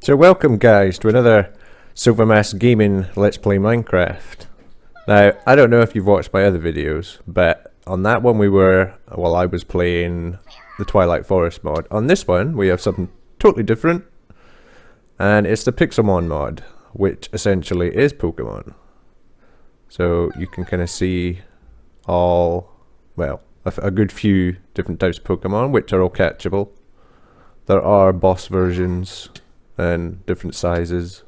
So welcome guys to another SilverMass Gaming Let's Play Minecraft. Now, I don't know if you've watched my other videos, but on that one I was playing the Twilight Forest mod. On this one, we have something totally different, and it's the pixelmon mod, which essentially is Pokemon. So you can kind of see a good few different types of Pokemon, which are all catchable. There are boss versions and different sizes.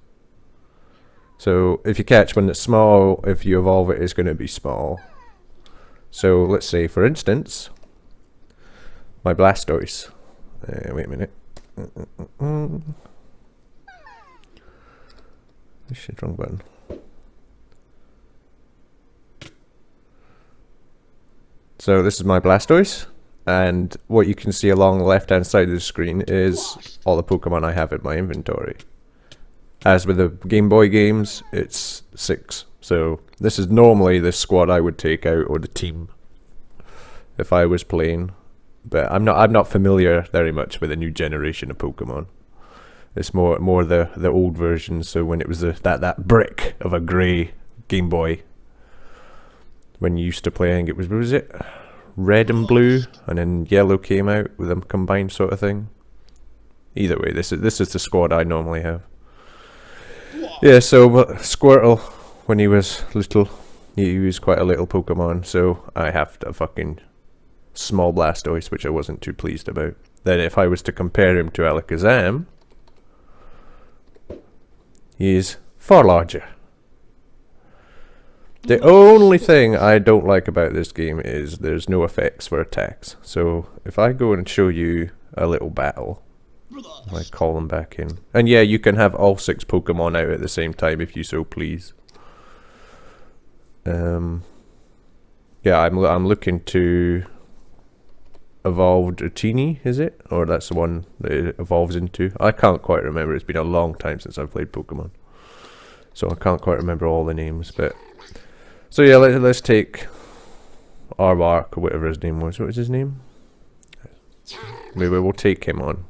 So if you catch one that's small, if you evolve it, it's going to be small. So let's say, for instance, my Blastoise. Wait a minute. Shit, wrong button. So this is my Blastoise. And what you can see along the left hand side of the screen is all the Pokemon I have in my inventory. As with the Game Boy games, it's 6. So this is normally the squad I would take out, or the team, if I was playing. But I'm not familiar very much with the new generation of Pokemon. It's more the old version. So when it was that brick of a grey Game Boy, when you used to play, I think it was it? Red and blue, and then yellow came out with a combined sort of thing. Either way, this is the squad I normally have. Yeah, so Squirtle, when he was little, he was quite a little Pokemon, so I have a fucking small Blastoise, which I wasn't too pleased about. Then if I was to compare him to Alakazam, he is far larger. The only thing I don't like about this game is there's no effects for attacks. So if I go and show you a little battle, I call them back in. And yeah, you can have all 6 Pokemon out at the same time if you so please. Yeah, I'm looking to evolve Dratini, is it? Or that's the one that it evolves into? I can't quite remember. It's been a long time since I've played Pokemon, so I can't quite remember all the names, but... So yeah, let's take Arbark, or whatever his name was. What was his name? Maybe we'll take him on.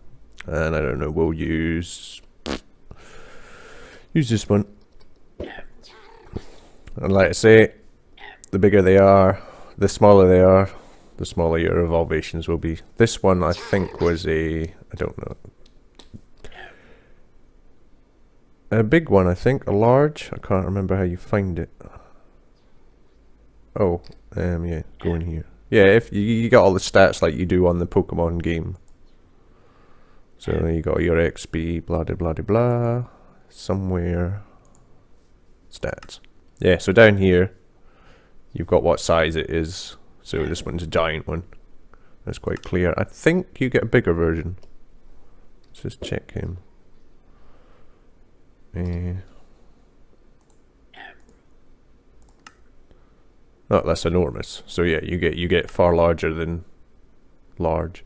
And I don't know, we'll use this one. And like I say, the bigger they are, the smaller they are, the smaller your evolvations will be. This one I think was I don't know. A big one, I think, a large. I can't remember how you find it. Oh, yeah, go in here. Yeah, if you got all the stats like you do on the Pokemon game. So you got your XP, blah blah blah blah. Somewhere, stats. Yeah, so down here, you've got what size it is. So this one's a giant one. That's quite clear. I think you get a bigger version. Let's just check him. Oh, that's enormous. So yeah, you get far larger than large.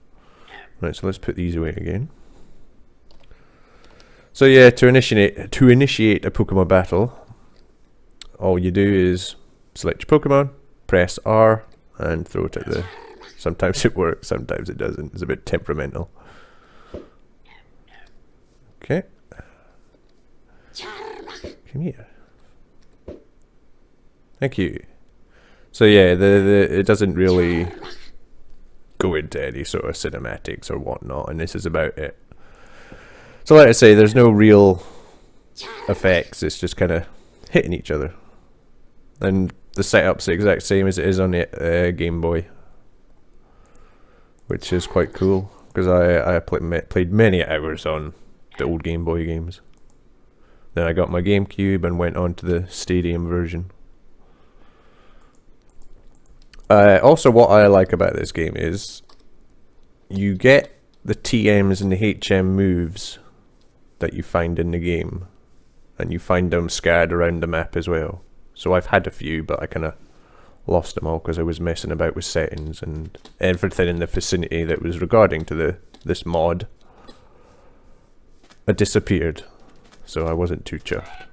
Right, so let's put these away again. So yeah, to initiate a Pokemon battle, all you do is select your Pokemon, press R, and throw it at the... Sometimes it works, sometimes it doesn't. It's a bit temperamental. Okay. Come here. Thank you. So yeah, it doesn't really go into any sort of cinematics or whatnot, and this is about it. So like I say, there's no real effects, it's just kind of hitting each other. And the setup's the exact same as it is on the Game Boy, which is quite cool, because I played many hours on the old Game Boy games. Then I got my GameCube and went on to the Stadium version. Also, what I like about this game is you get the TMs and the HM moves that you find in the game, and you find them scattered around the map as well. So I've had a few, but I kind of lost them all because I was messing about with settings, and everything in the vicinity that was regarding to this mod had disappeared. So I wasn't too chuffed.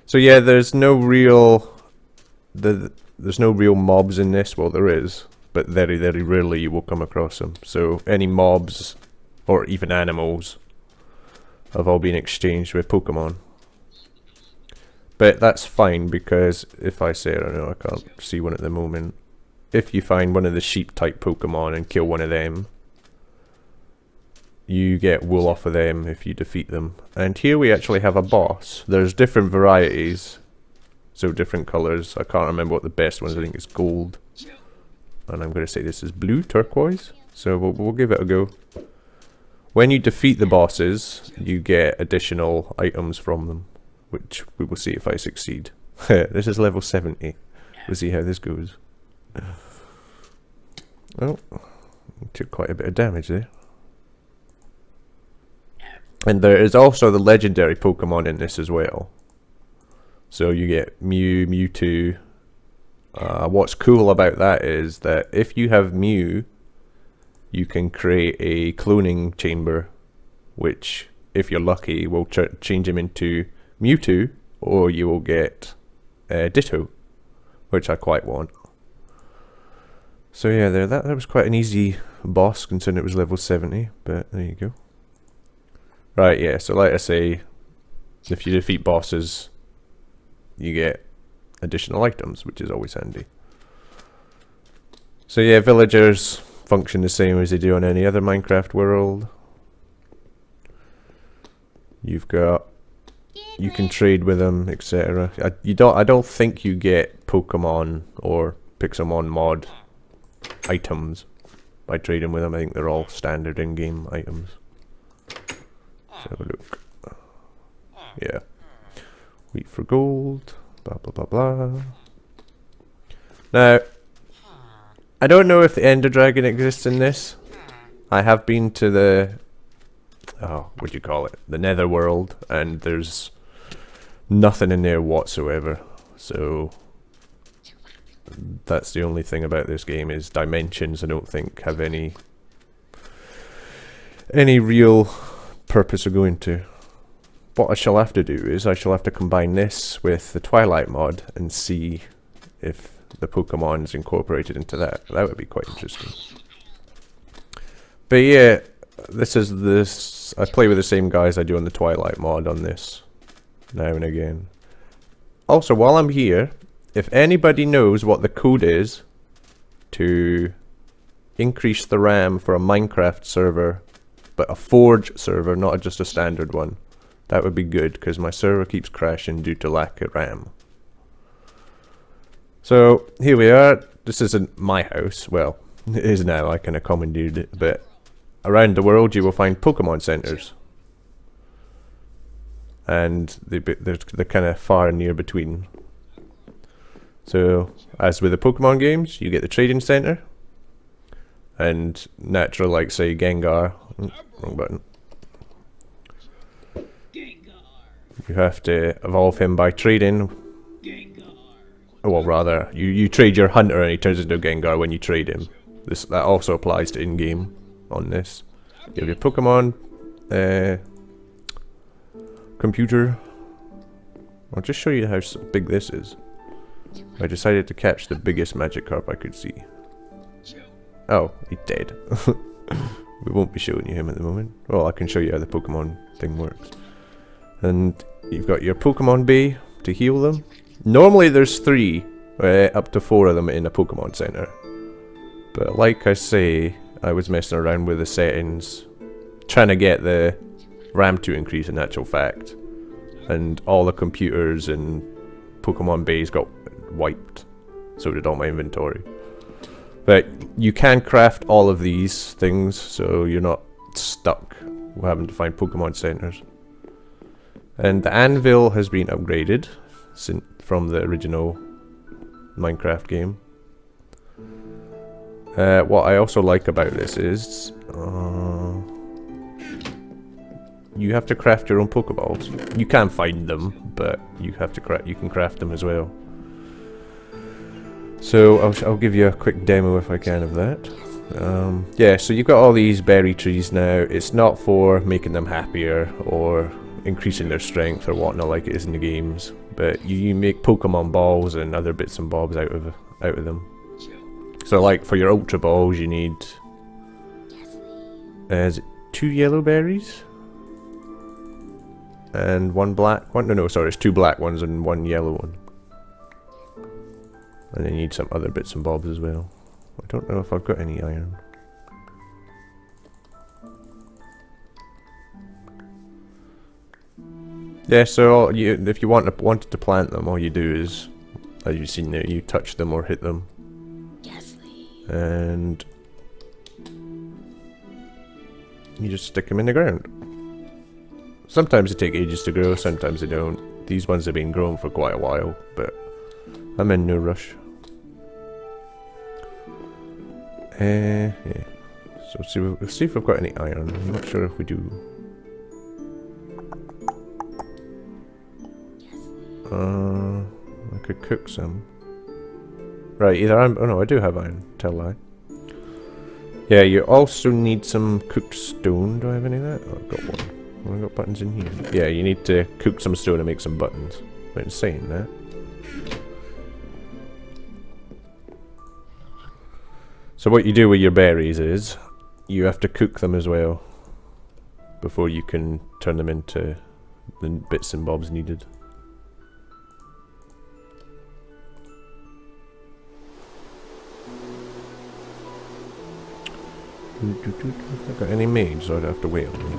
So yeah, there's no real mobs in this. Well, there is, but very, very rarely you will come across them. So any mobs, or even animals, have all been exchanged with Pokemon. But that's fine, because if I say, I don't know, I can't see one at the moment. If you find one of the sheep type Pokemon and kill one of them, you get wool off of them if you defeat them. And here we actually have a boss. There's different varieties, so different colours. I can't remember what the best ones, I think it's gold. And I'm going to say this is blue, turquoise. So we'll give it a go. When you defeat the bosses, you get additional items from them, which we will see if I succeed. This is level 70. We'll see how this goes. Oh, took quite a bit of damage there. And there is also the legendary Pokemon in this as well. So you get Mew, Mewtwo. What's cool about that is that if you have Mew, you can create a cloning chamber, which, if you're lucky, will change him into Mewtwo, or you will get Ditto, which I quite want. So yeah, that was quite an easy boss, considering it was level 70, but there you go. Right, yeah, so like I say, if you defeat bosses, you get additional items, which is always handy. So yeah, villagers function the same as they do on any other Minecraft world. You've got, you can trade with them, etc. I don't think you get Pokemon or Pixelmon mod items by trading with them. I think they're all standard in-game items. Let's have a look. Yeah. Wheat for gold. Blah blah blah blah. Now, I don't know if the Ender Dragon exists in this. I have been to the, oh, what do you call it? The Netherworld, and there's nothing in there whatsoever. So that's the only thing about this game, is dimensions I don't think have any real purpose of going to. What I shall have to do is I shall have to combine this with the Twilight mod and see if the Pokemon is incorporated into that. That would be quite interesting. But yeah, I play with the same guys I do on the Twilight mod on this now and again. Also, while I'm here, if anybody knows what the code is to increase the RAM for a Minecraft server, but a Forge server, not just a standard one, that would be good, because my server keeps crashing due to lack of RAM. So here we are. This isn't my house. Well, it is now. I kind of commandeered it. But around the world you will find Pokemon centers. And they're kind of far and near between. So, as with the Pokemon games, you get the trading center. And natural, like say Gengar. Wrong button. You have to evolve him by trading. Well, rather, you trade your hunter and he turns into a Gengar when you trade him. That also applies to in-game on this. You have your Pokemon computer. I'll just show you how big this is. I decided to catch the biggest Magikarp I could see. Oh, he's dead. We won't be showing you him at the moment. Well, I can show you how the Pokemon thing works. And you've got your Pokemon Bay to heal them. Normally there's 3, up to 4 of them in a Pokemon Center. But like I say, I was messing around with the settings, trying to get the RAM to increase in actual fact. And all the computers and Pokemon Bays got wiped. So did all my inventory. But you can craft all of these things, so you're not stuck having to find Pokemon Centers. And the anvil has been upgraded from the original Minecraft game. What I also like about this is you have to craft your own Pokeballs. You can find them, but you have to you can craft them as well. So I'll give you a quick demo if I can of that. Yeah, so you've got all these berry trees now. It's not for making them happier or increasing their strength or whatnot like it is in the games, but you make Pokemon balls and other bits and bobs out of them. So like for your Ultra Balls you need is it 2 yellow berries? and one black one. No, sorry, it's 2 black ones and 1 yellow one. And then you need some other bits and bobs as well. I don't know if I've got any iron. Yeah, so if you wanted to plant them, all you do is, as you've seen there, you touch them or hit them. Yes, please. And you just stick them in the ground. Sometimes they take ages to grow, sometimes they don't. These ones have been growing for quite a while, but I'm in no rush. Yeah. So we'll see if we've got any iron. I'm not sure if we do. I could cook some. Right, oh no, I do have iron, tell I. Yeah, you also need some cooked stone. Do I have any of that? Oh, I've got one. Have I got buttons in here? Yeah, you need to cook some stone and make some buttons. I'm not saying that. So what you do with your berries is, you have to cook them as well before you can turn them into the bits and bobs needed. Have I got any made, so I'd have to wait on them.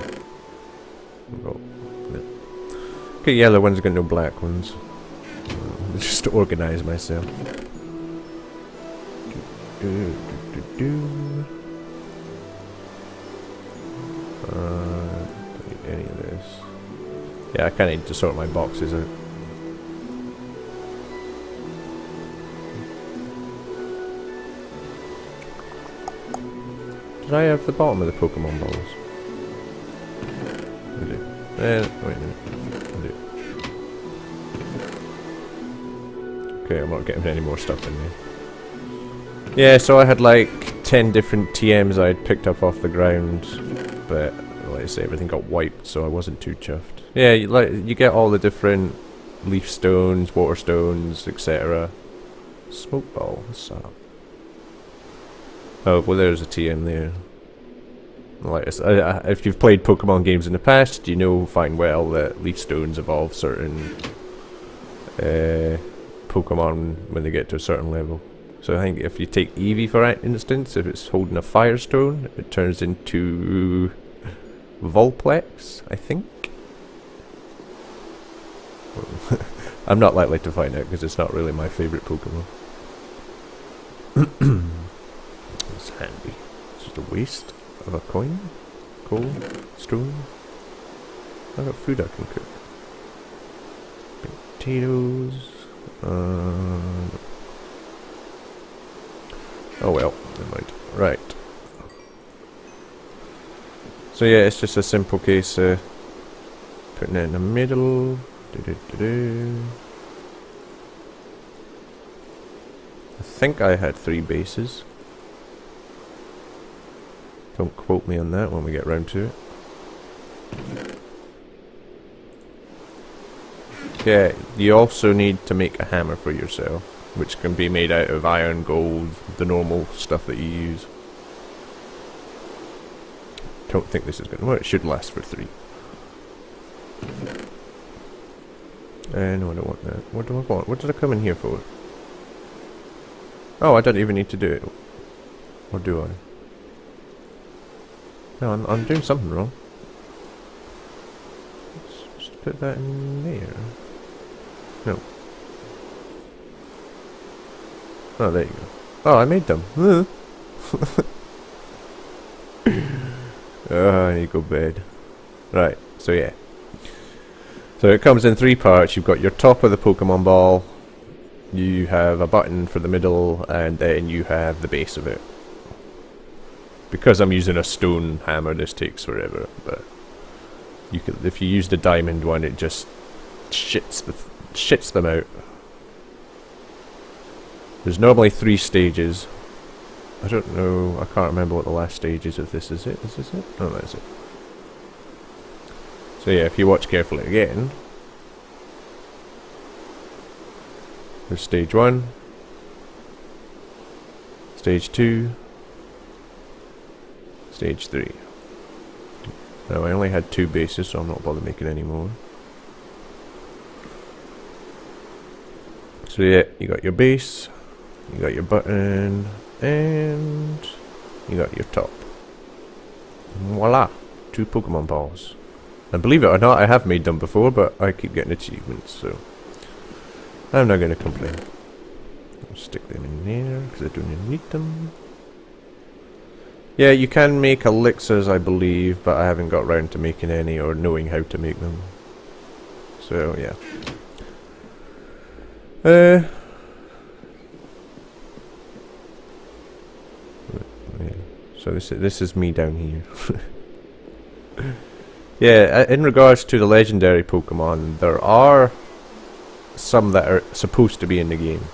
Oh, no. Okay, yellow ones got no black ones. Just to organise myself. Don't need any of this. Yeah, I kind of need to sort my boxes out. Did I have the bottom of the Pokemon balls? I do. Wait a minute. I do. Okay, I'm not getting any more stuff in there. Yeah, so I had like 10 different TMs I'd picked up off the ground, but like I say, everything got wiped, so I wasn't too chuffed. Yeah, you get all the different leaf stones, water stones, etc. Smoke ball, what's that? Oh, well, there's a TM there. Like, if you've played Pokemon games in the past, you know fine well that leaf stones evolve certain Pokemon when they get to a certain level. So I think if you take Eevee for instance, if it's holding a Firestone, it turns into Vulpix, I think. I'm not likely to find out because it's not really my favourite Pokemon. It's handy. It's just a waste of a coin, coal, stone. I've got food I can cook. Potatoes. Oh well, never mind. Right. So yeah, it's just a simple case of putting it in the middle. I think I had 3 bases. Don't quote me on that when we get round to it. Yeah, you also need to make a hammer for yourself, which can be made out of iron, gold, the normal stuff that you use. Don't think this is going to work. It should last for 3. No, I don't want that. What do I want? What did I come in here for? Oh, I don't even need to do it. Or do I? No, I'm doing something wrong. Let's just put that in there. No. Oh, there you go. Oh, I made them. Oh, I need to go to bed. Right, so yeah. So it comes in 3 parts. You've got your top of the Pokemon ball, you have a button for the middle, and then you have the base of it. Because I'm using a stone hammer, this takes forever, but you can, if you use the diamond one, it just shits them out. There's normally 3 stages. I don't know, I can't remember what the last stage is, if this is it. Is this it? Oh, that's it. So yeah, if you watch carefully again, there's stage 1, stage 2, stage 3. Now I only had 2 bases, so I'm not bothered making any more. So yeah, you got your base, you got your button, and you got your top. Voila! 2 Pokemon balls. And believe it or not, I have made them before, but I keep getting achievements, so I'm not gonna complain. I'll stick them in there, because I don't need them. Yeah, you can make elixirs, I believe, but I haven't got round to making any or knowing how to make them. So, yeah. Yeah. So this is me down here. Yeah, in regards to the legendary Pokemon, there are some that are supposed to be in the game.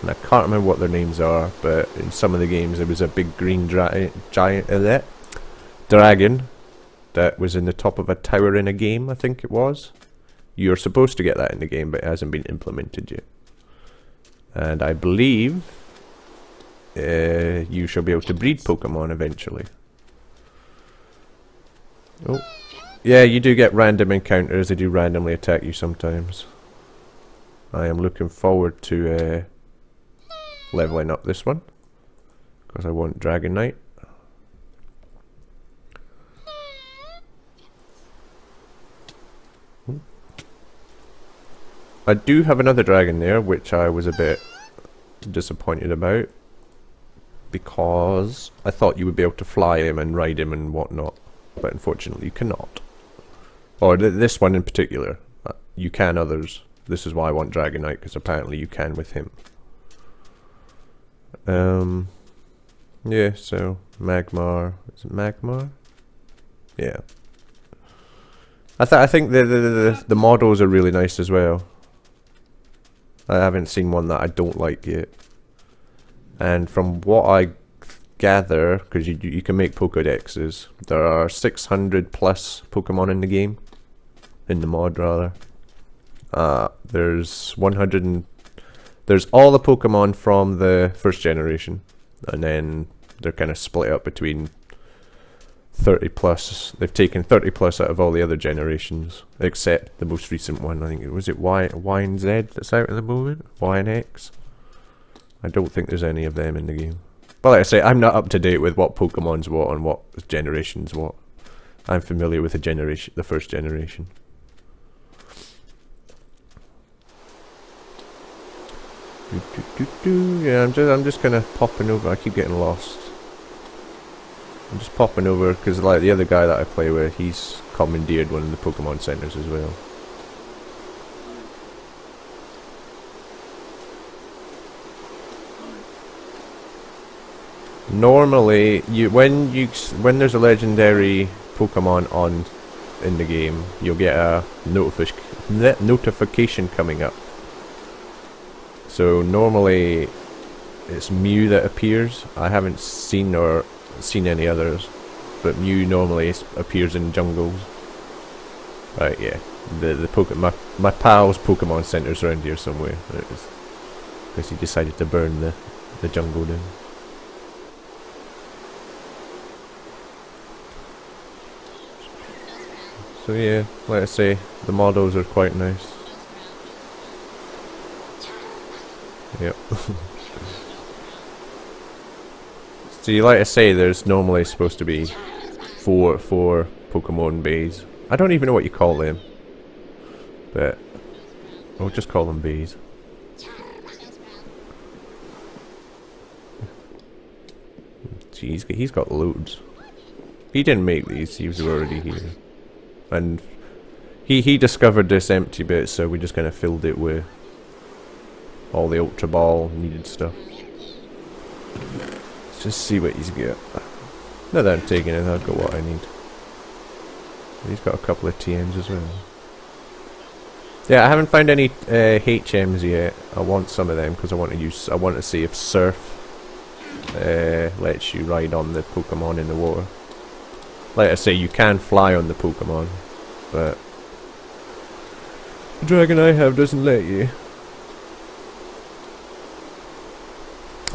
And I can't remember what their names are, but in some of the games there was a big green dragon that was in the top of a tower in a game, I think it was. You're supposed to get that in the game, but it hasn't been implemented yet. And I believe you shall be able to breed Pokemon eventually. Oh. Yeah, you do get random encounters, they do randomly attack you sometimes. I am looking forward to leveling up this one, because I want Dragonite. I do have another dragon there, which I was a bit disappointed about, because I thought you would be able to fly him and ride him and whatnot, but unfortunately you cannot. Or this one in particular. You can others. This is why I want Dragonite, because apparently you can with him. Yeah, so Magmar. Is it Magmar? Yeah. I think the models are really nice as well. I haven't seen one that I don't like yet. And from what I gather, because you can make Pokedexes, there are 600 plus Pokemon in the game. In the mod, rather. There's 100 and... There's all the Pokemon from the first generation. And then they're kind of split up between 30 plus. They've taken 30 plus out of all the other generations. Except the most recent one. I think it was Y and Z that's out at the moment? Y and X? I don't think there's any of them in the game. But like I say, I'm not up to date with what Pokemon's what and what generation's what. I'm familiar with the first generation. Yeah, I'm just kind of popping over. I keep getting lost. I'm just popping over because like the other guy that I play with, he's commandeered one of the Pokemon centers as well. Normally, when there's a legendary Pokemon on in the game, you'll get a notification coming up. So normally it's Mew that appears. I haven't seen any others, but Mew normally appears in jungles. Right, yeah. My pal's Pokemon center's around here somewhere. Because he decided to burn the jungle down. So yeah, like I say, the models are quite nice. Yep. See, like I say, there's normally supposed to be four Pokemon bays. I don't even know what you call them, but I'll just call them bays. See, he's got loads. He didn't make these; he was already here, and he discovered this empty bit, so we just kind of filled it with all the Ultra Ball needed stuff. Let's just see what he's got. Now that I'm taking it, I've got what I need. He's got a couple of TMs as well. Yeah, I haven't found any HMs yet. I want some of them because I want to see if Surf lets you ride on the Pokemon in the water. Like I say, you can fly on the Pokemon, but the dragon I have doesn't let you.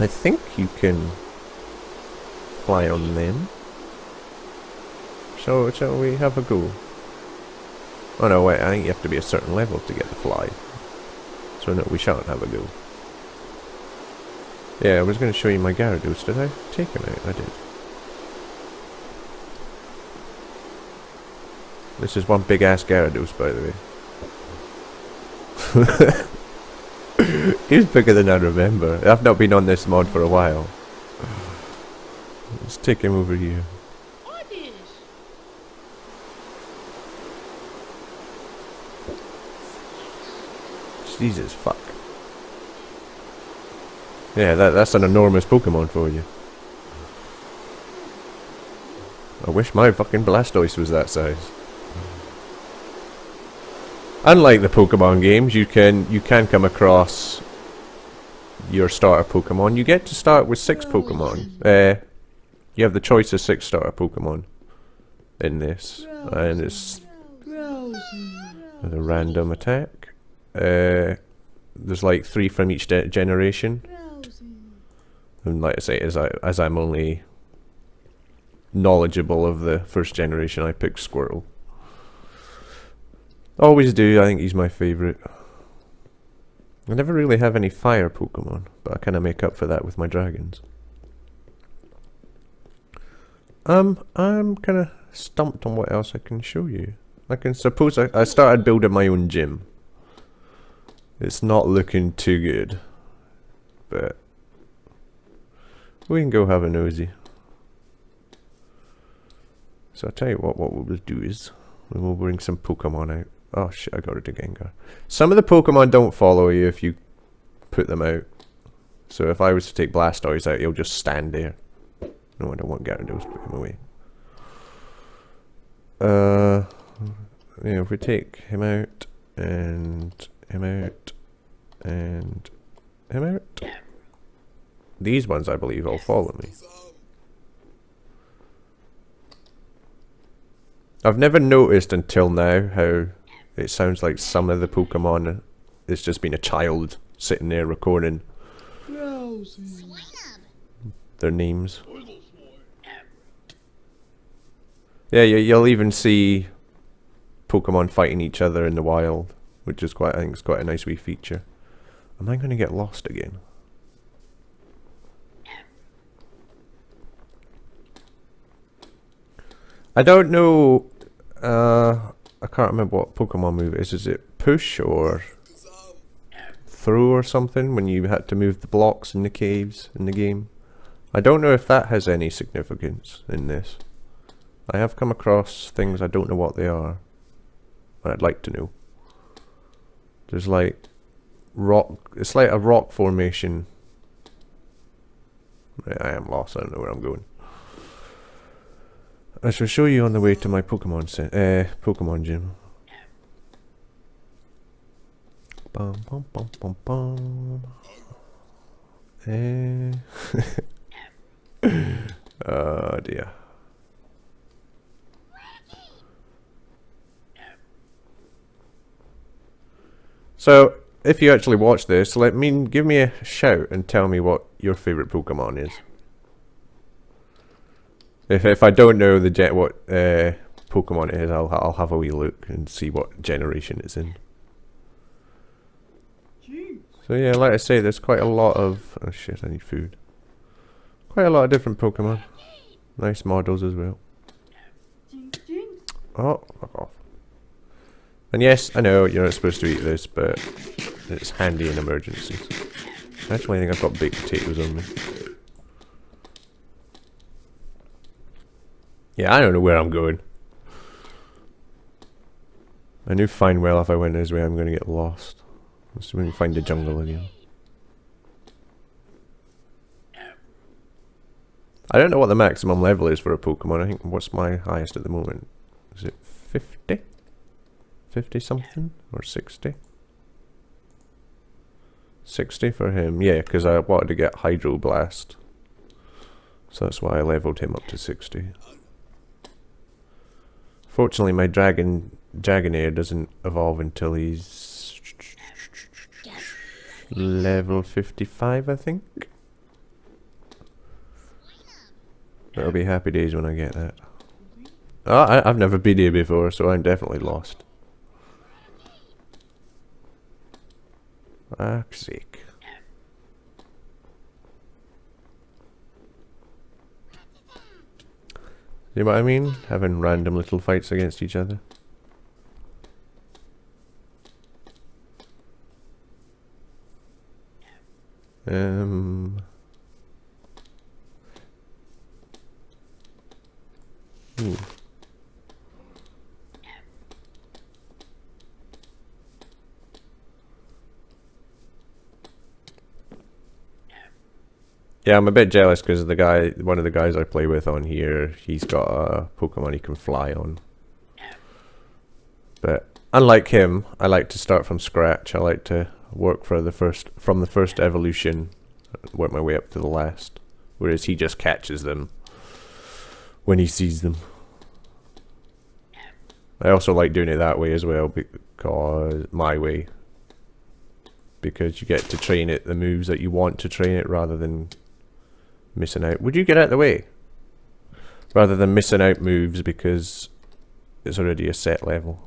I think you can fly on them. Shall we have a go? Oh no, wait, I think you have to be a certain level to get the fly. So no, we shan't have a go. Yeah, I was going to show you my Gyarados. Did I take him out? I did. This is one big ass Gyarados, by the way. He's bigger than I remember. I've not been on this mod for a while. Let's take him over here. Jesus fuck. Yeah, that's an enormous Pokemon for you. I wish my fucking Blastoise was that size. Unlike the Pokemon games, you can come across your starter Pokemon. You get to start with 6 Pokemon. You have the choice of 6 starter Pokemon in this, and it's a random attack. There's like 3 from each generation, and like I say, as I'm only knowledgeable of the first generation, I picked Squirtle. Always do. I think he's my favourite. I never really have any fire Pokemon, but I kind of make up for that with my dragons. I'm kind of stumped on what else I can show you. I can suppose I started building my own gym. It's not looking too good, but we can go have a nosy. So I'll tell you what we'll do is we'll bring some Pokemon out. Oh shit, I got rid of Gengar. Some of the Pokemon don't follow you if you put them out. So if I was to take Blastoise out, he'll just stand there. No, I don't want Gyarados, put him away. Yeah, if we take him out, and him out, and him out. These ones, I believe, all follow me. I've never noticed until now how it sounds like some of the Pokemon, it's just been a child sitting there recording their names. Yeah, you'll even see Pokemon fighting each other in the wild, which is I think it's quite a nice wee feature. Am I going to get lost again? I don't know. I can't remember what Pokemon move it is. Is it push or throw or something when you had to move the blocks in the caves in the game? I don't know if that has any significance in this. I have come across things, I don't know what they are, but I'd like to know. There's like rock, it's like a rock formation. I am lost, I don't know where I'm going. I shall show you on the way to my Pokemon Pokemon gym. Bum bum bum bum bum. Oh dear. So, if you actually watch this, give me a shout and tell me what your favourite Pokemon is. If I don't know what Pokemon it is, I'll have a wee look and see what generation it's in. So yeah, like I say, there's quite a lot of... Oh shit, I need food. Quite a lot of different Pokemon. Nice models as well. Oh, fuck off. And yes, I know you're not supposed to eat this, but it's handy in emergencies. Actually, I think I've got baked potatoes on me. Yeah, I don't know where I'm going. I knew fine well if I went this way I'm going to get lost. Let's see if we can find the jungle again. I don't know what the maximum level is for a Pokemon. I think, what's my highest at the moment? Is it 50? 50 something? Or 60? 60 for him. Yeah, because I wanted to get Hydro Blast. So that's why I leveled him up to 60. Fortunately, my Dragonair doesn't evolve until he's level 55, I think. That'll be happy days when I get that. Oh, I've never been here before, so I'm definitely lost. fuck's sake. See what I mean? Having random little fights against each other. Hmm. Yeah, I'm a bit jealous because one of the guys I play with on here, he's got a Pokemon he can fly on. But unlike him, I like to start from scratch. I like to work from the first evolution, work my way up to the last. Whereas he just catches them when he sees them. I also like doing it that way as well, because my way. Because you get to train it the moves that you want to train it rather than missing out. Would you get out of the way? Rather than missing out moves because it's already a set level.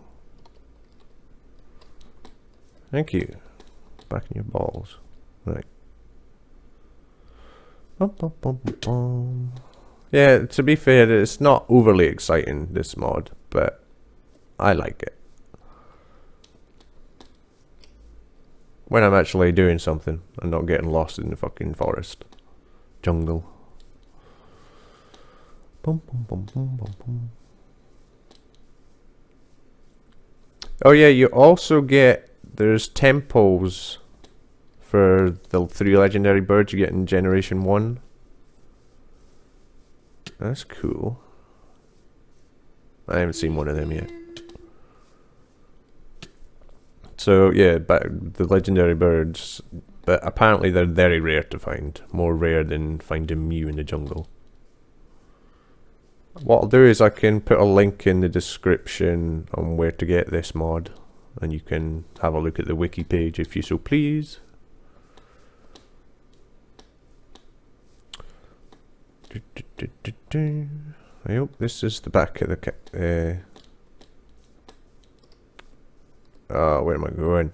Thank you. Back in your balls. Right. Bum, bum, bum, bum. Yeah, to be fair, it's not overly exciting, this mod, but I like it. When I'm actually doing something and not getting lost in the fucking forest. Jungle. Bum, bum, bum, bum, bum, bum. Oh yeah, you also get, there's temples for the 3 legendary birds you get in Generation 1. That's cool. I haven't seen one of them yet. So yeah, but the legendary birds, but apparently they're very rare to find. More rare than finding Mew in the jungle. What I'll do is I can put a link in the description on where to get this mod. And you can have a look at the wiki page if you so please. I hope this is the back of the where am I going?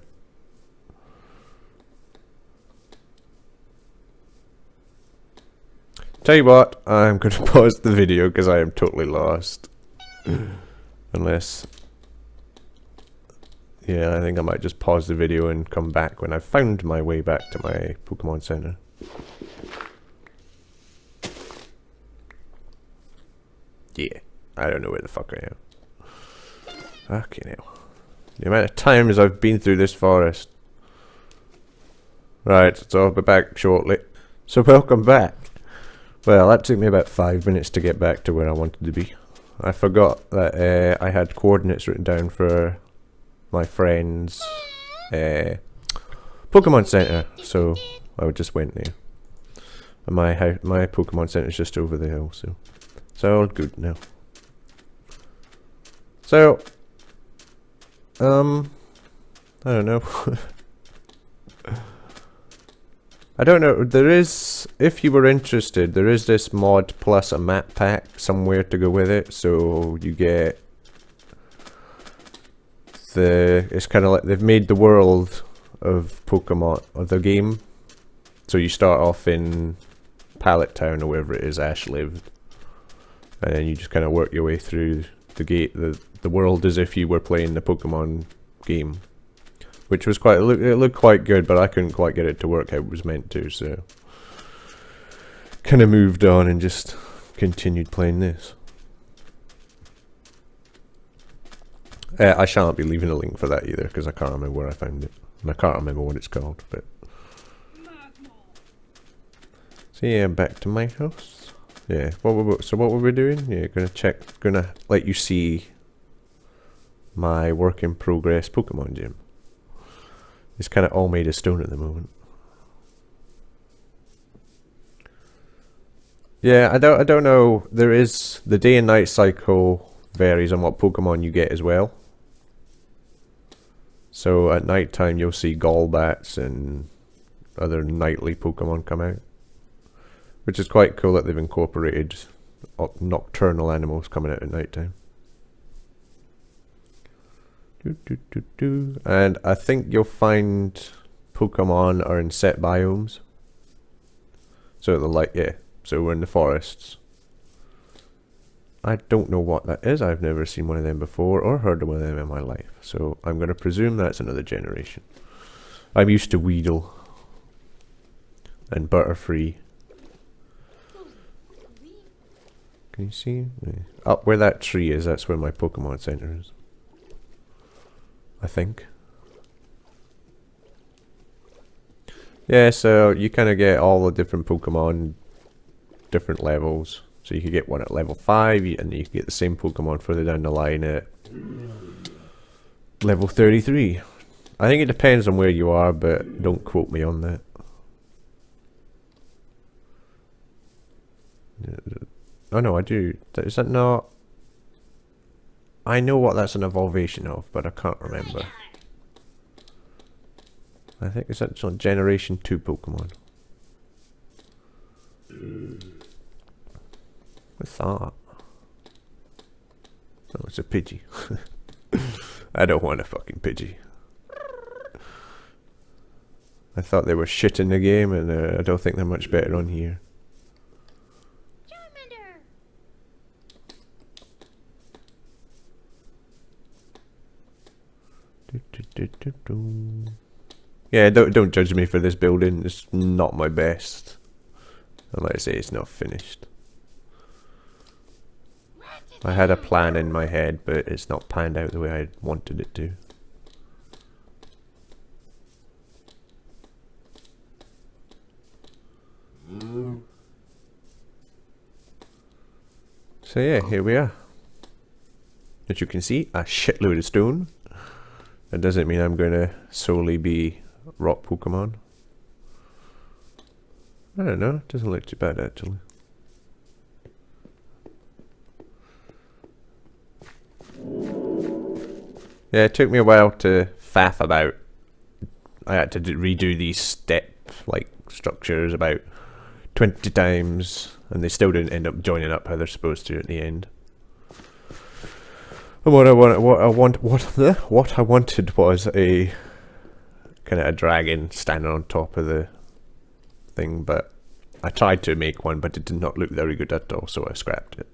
Tell you what, I'm going to pause the video because I am totally lost. Unless... yeah, I think I might just pause the video and come back when I've found my way back to my Pokemon Center. Yeah, I don't know where the fuck I am. Okay, now. The amount of times I've been through this forest. Right, so I'll be back shortly. So welcome back. Well, that took me about 5 minutes to get back to where I wanted to be. I forgot that I had coordinates written down for my friend's Pokemon Center, so I just went there. And my Pokemon Center is just over the hill, so it's all good now. So, I don't know. I don't know, there is, if you were interested, there is this mod plus a map pack somewhere to go with it, so you get it's kind of like they've made the world of Pokemon, of the game, so you start off in Pallet Town or wherever it is Ash lived, and then you just kind of work your way through the world as if you were playing the Pokemon game. Which was it looked quite good, but I couldn't quite get it to work how it was meant to, so kind of moved on and just continued playing this. I shan't be leaving a link for that either, because I can't remember where I found it. And I can't remember what it's called, but... so yeah, back to my house. Yeah, so what were we doing? Yeah, gonna let you see my work in progress Pokemon gym. It's kind of all made of stone at the moment. Yeah, I don't know. There is the day and night cycle varies on what Pokemon you get as well. So at night time you'll see Golbats and other nightly Pokemon come out, which is quite cool that they've incorporated nocturnal animals coming out at night time. And I think you'll find Pokemon are in set biomes. So the so we're in the forests. I don't know what that is. I've never seen one of them before or heard of one of them in my life. So I'm going to presume that's another generation. I'm used to Weedle and Butterfree. Can you see? Up where that tree is, that's where my Pokemon Center is. I think. Yeah, so you kind of get all the different Pokemon, different levels. So you could get one at level 5, and you can get the same Pokemon further down the line at level 33. I think it depends on where you are, but don't quote me on that. Oh no, I do. Is that not... I know what that's an evolvation of, but I can't remember. I think it's actually Generation 2 Pokemon. What's that? Oh, it's a Pidgey. I don't want a fucking Pidgey. I thought they were shit in the game, and I don't think they're much better on here. Yeah, don't judge me for this building. It's not my best. And like I say, it's not finished. I had a plan in my head, but it's not panned out the way I wanted it to. So yeah, here we are. As you can see, a shitload of stone. That doesn't mean I'm going to solely be rock Pokemon. I don't know, it doesn't look too bad actually. Yeah, it took me a while to faff about. I had to redo these step-like structures about 20 times, and they still didn't end up joining up how they're supposed to at the end. And what I wanted was a kind of a dragon standing on top of the thing, but I tried to make one, but it did not look very good at all, so I scrapped it.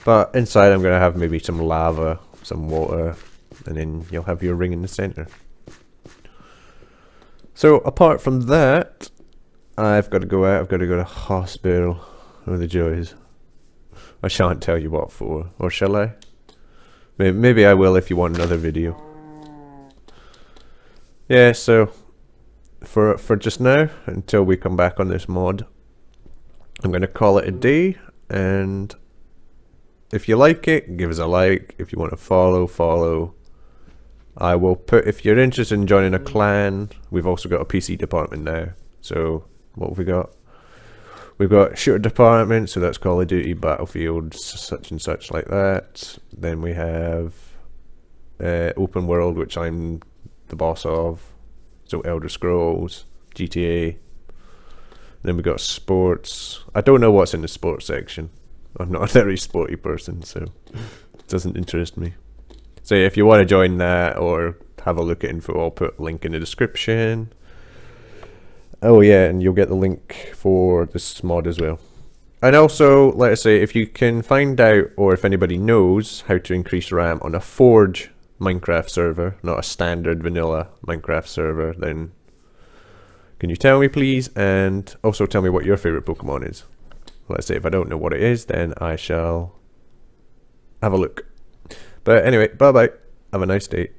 But inside I'm going to have maybe some lava, some water, and then you'll have your ring in the center. So apart from that, I've got to go out. I've got to go to hospital. Oh, the joys. I shan't tell you what for, or shall I? Maybe I will if you want another video. Yeah, so for just now, until we come back on this mod, I'm going to call it a day. And if you like it, give us a like. If you want to follow. I will put, if you're interested in joining a clan, we've also got a PC department now. So what have we got? We've got shooter department, so that's Call of Duty, Battlefield, such and such like that. Then we have open world, which I'm the boss of. So Elder Scrolls, GTA. Then we got sports. I don't know what's in the sports section. I'm not a very sporty person, so it doesn't interest me. So if you want to join that or have a look at info, I'll put a link in the description. Oh yeah, and you'll get the link for this mod as well. And also, let us say, if you can find out, or if anybody knows how to increase RAM on a Forge Minecraft server, not a standard vanilla Minecraft server, then can you tell me please? And also tell me what your favorite Pokemon is. Let's say if I don't know what it is, then I shall have a look. But anyway, bye bye. Have a nice day.